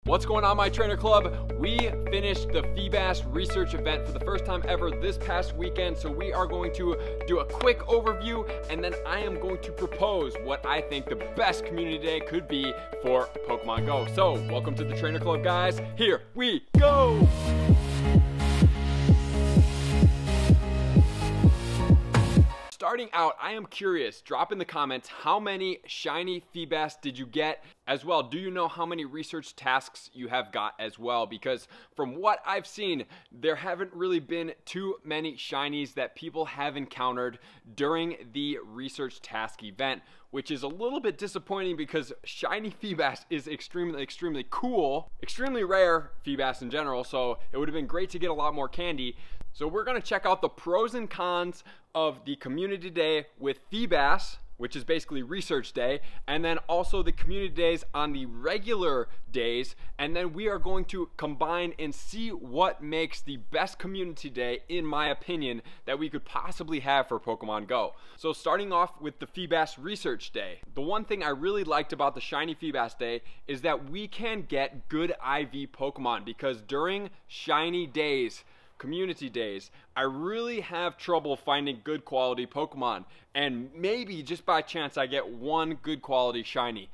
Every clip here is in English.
What's going on, my trainer club? We finished the FEEBAS research event for the first time ever this past weekend, so we are going to do a quick overview, and then I am going to propose what I think the best community day could be for Pokemon Go. So, welcome to the trainer club, guys. Here we go! Starting out, I am curious, drop in the comments, how many shiny FEEBAS did you get? As well, do you know how many research tasks you have got as well? Because from what I've seen, there haven't really been too many shinies that people have encountered during the research task event, which is a little bit disappointing because shiny FEEBAS is extremely cool, extremely rare FEEBAS in general, so it would have been great to get a lot more candy. So we're gonna check out the pros and cons of the community day with FEEBAS, which is basically research day, and then also the community days on the regular days, and then we are going to combine and see what makes the best community day, in my opinion, that we could possibly have for Pokemon Go. So starting off with the FEEBAS research day, the one thing I really liked about the shiny FEEBAS day is that we can get good IV Pokemon, because during shiny days, community days, I really have trouble finding good quality Pokemon, and maybe just by chance I get one good quality shiny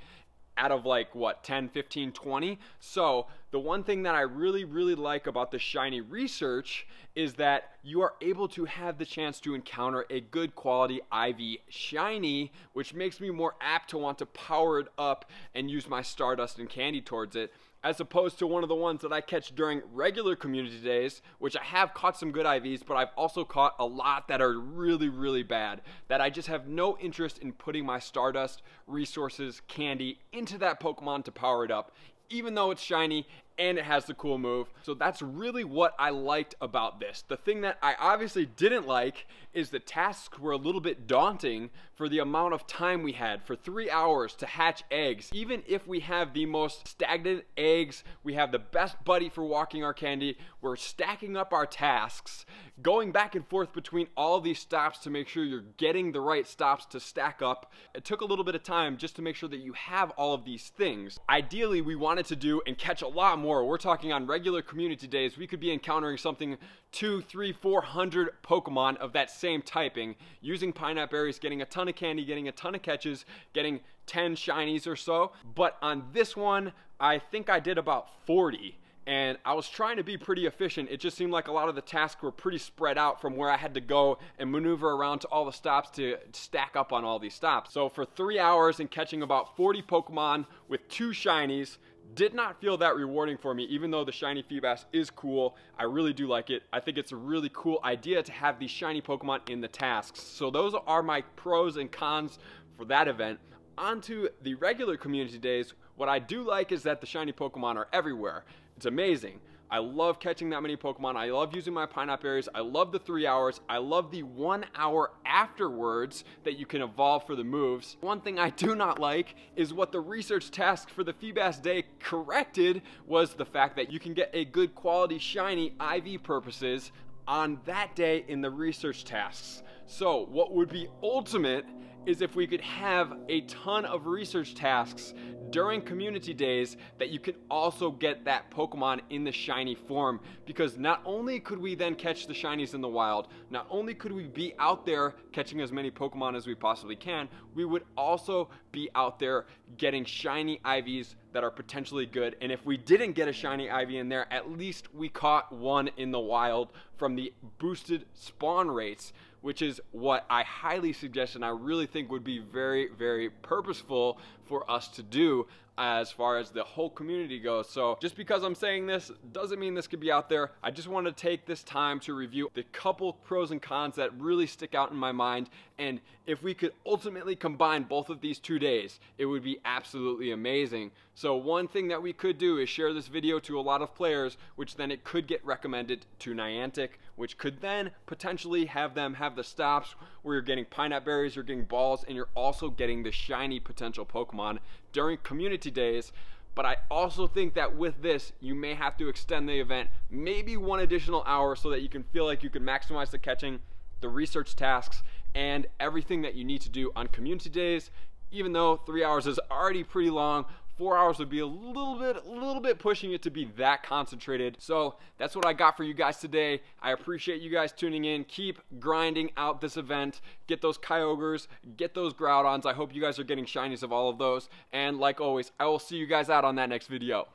out of like what, 10, 15, 20. So the one thing that I really like about the shiny research is that you are able to have the chance to encounter a good quality IV shiny, which makes me more apt to want to power it up and use my Stardust and candy towards it, as opposed to one of the ones that I catch during regular community days, which I have caught some good IVs, but I've also caught a lot that are really bad, that I just have no interest in putting my Stardust, resources, candy into that Pokemon to power it up, even though it's shiny and it has the cool move. So that's really what I liked about this. The thing that I obviously didn't like is the tasks were a little bit daunting for the amount of time we had, for 3 hours to hatch eggs. Even if we have the most stagnant eggs, we have the best buddy for walking our candy, we're stacking up our tasks, going back and forth between all these stops to make sure you're getting the right stops to stack up. It took a little bit of time just to make sure that you have all of these things. Ideally, we wanted to do and catch a lot more. We're talking on regular community days, we could be encountering something 200, 300, 400 Pokemon of that same typing, using Pineapple Berries, getting a ton of candy, getting a ton of catches, getting 10 shinies or so. But on this one, I think I did about 40. And I was trying to be pretty efficient. It just seemed like a lot of the tasks were pretty spread out from where I had to go and maneuver around to all the stops to stack up on all these stops. So for 3 hours and catching about 40 Pokemon with 2 shinies, did not feel that rewarding for me, even though the shiny FEEBAS is cool. I really do like it. I think it's a really cool idea to have these shiny Pokemon in the tasks. So those are my pros and cons for that event. On to the regular community days, what I do like is that the shiny Pokemon are everywhere. It's amazing. I love catching that many Pokemon. I love using my Pineapple Berries. I love the 3 hours. I love the 1 hour afterwards that you can evolve for the moves. One thing I do not like is what the research task for the FEEBAS day corrected was the fact that you can get a good quality shiny IV purposes on that day in the research tasks. So what would be ultimate is if we could have a ton of research tasks during community days that you could also get that Pokemon in the shiny form, because not only could we then catch the shinies in the wild, not only could we be out there catching as many Pokemon as we possibly can, we would also be out there getting shiny IVs that are potentially good. And if we didn't get a shiny IV in there, at least we caught one in the wild from the boosted spawn rates, which is what I highly suggest and I really think would be very purposeful for us to do as far as the whole community goes. So just because I'm saying this doesn't mean this could be out there. I just want to take this time to review the couple pros and cons that really stick out in my mind, and if we could ultimately combine both of these 2 days, it would be absolutely amazing. So one thing that we could do is share this video to a lot of players, which then it could get recommended to Niantic, which could then potentially have them have the stops where you're getting Pineapple Berries, you're getting balls, and you're also getting the shiny potential Pokemon during community days. But I also think that with this, you may have to extend the event maybe 1 additional hour so that you can feel like you can maximize the catching, the research tasks, and everything that you need to do on community days. Even though 3 hours is already pretty long, 4 hours would be a little bit pushing it to be that concentrated. So that's what I got for you guys today. I appreciate you guys tuning in. Keep grinding out this event. Get those Kyogres, get those Groudons. I hope you guys are getting shinies of all of those. And like always, I will see you guys out on that next video.